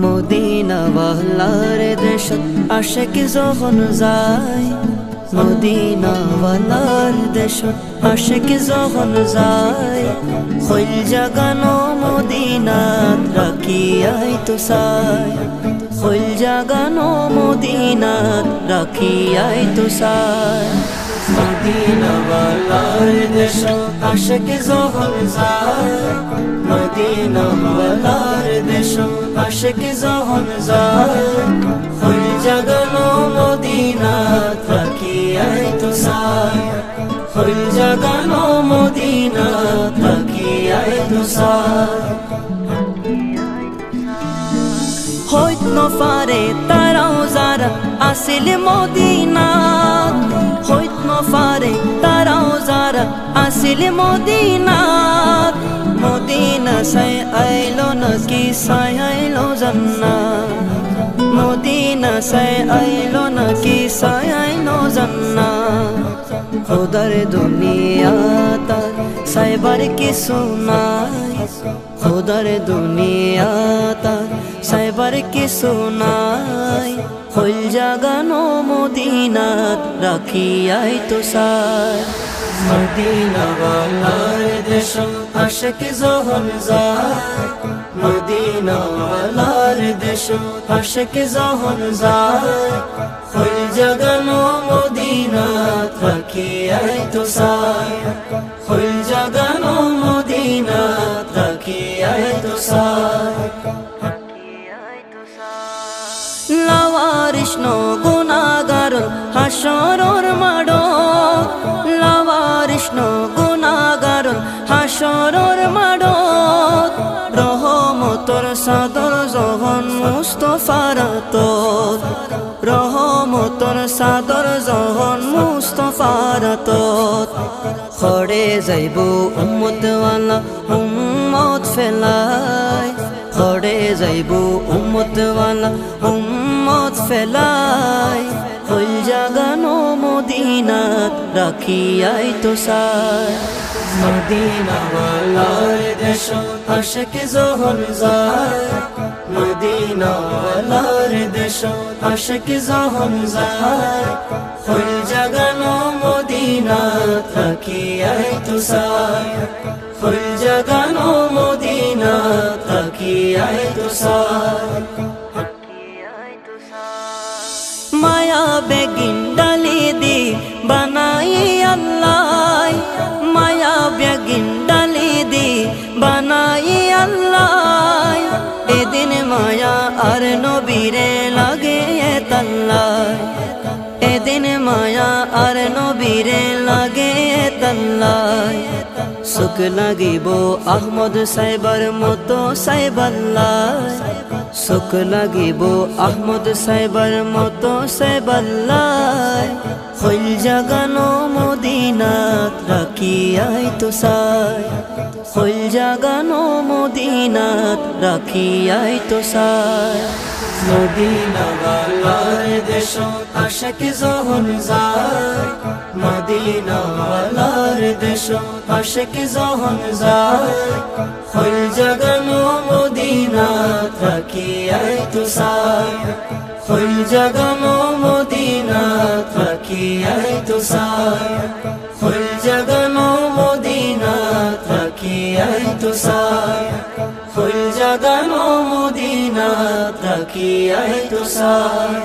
Medina ওয়ালার দেশত আশিক যখন যায়, মদিনা ওয়ালার দেশত আশিক যখন যায়, হইল জাগানো মদিনাত রাখিয়াই তো সাই, হইল জাগানো মদিনাত রাখিয়াই তো সাই। মদিনা ওয়ালার দেশত আশিক যখন যায়, মদিনা ওয়ালার দেশত আশিক যখন যায়, হইল জাগানো মদিনাত রাখিয়াই তো সাই, হইল জাগানো মদিনাত রাখিয়াই তো সাই। হইত নফারে তারাও যারা আসিল মদিনাত, হইত নফারে তারাও যারা আসিল মদিনাত, মদিনা সাই আইলো নাকি সাই আইলো জান্নাত, মদিনা সাই আইলো নাকি সাই আইলো জান্নাত। খোদার দুনিয়া তার সাইবার কিছু নাই, খোদার দুনিয়া তার সাইবার কিছু নাই, হইল জাগানো মদিনাত রাখিয়াই তো সাই। মদিনা ওয়ালার দেশত আশিক যখন যায়, মদিনা ওয়ালার দেশত আশিক যখন যায়, হইল জাগানো মদিনাত রাখিয়াই তো সাই, হইল জাগানো মদিনাত রাখিয়াই তো সাই। লাওয়ারিস নো গুনাহগার হাসরর মাডত, লাওয়ারিস নো গুনাহগার হাসরর মাডত, রহমতর সাদর যখন মুস্তাফার আতত, রহমতর সাদর যখন মুস্তাফার আতত, খড়ে যাইব উম্মত ওয়ালা উম্মত ফেলাই, খড়ে যাইব উম্মত ওয়ালা উম্মত ফেলাই, হইল জাগানো মদিনাত রাখিয়াই তো সাই। মদিনা ওয়ালার দেশত আশিক যখন যায়, মদিনা ওয়ালার দেশত আশিক যখন যায়, হইল জাগানো মদিনাত রাখিয়াই তো সাই, হইল জাগানো মদিনাত রাখিয়াই তো সাই। মায়া বেগিন ডালি দি বানাই আল্লাহ, মায়া বেগিন ডালি দি বানাই আল্লাহ, এদিন মায়া আর নবীরে লাগে তাল্লাই, এদিন মায়া আর নবীরে লাগে তাল্লাই, সুখ লাগিব আহমদ সাইবার মতো সাইবাল্লাই, সুখ লাগিব আহমদ সাইবার মতো সাইবাল্লাই, হইল জাগানো মদিনাত রাখিয়াই তো সাই, হইল জাগানো মদিনাত রাখিয়াই তো সাই। মদিনা ওয়ালার দেশত আশিক যখন যায়, মদিনা ওয়ালার দেশত আশিক যখন যায়, হইল জাগানো মদিনাত রাখিয়াই তো সাই, হইল জাগানো মদিনাত রাখিয়াই তো সাই, হইল জাগানো মদিনাত রাখিয়াই তো সাই, হইল জাগানো মদিনাত রাখিয়াই তো সাই।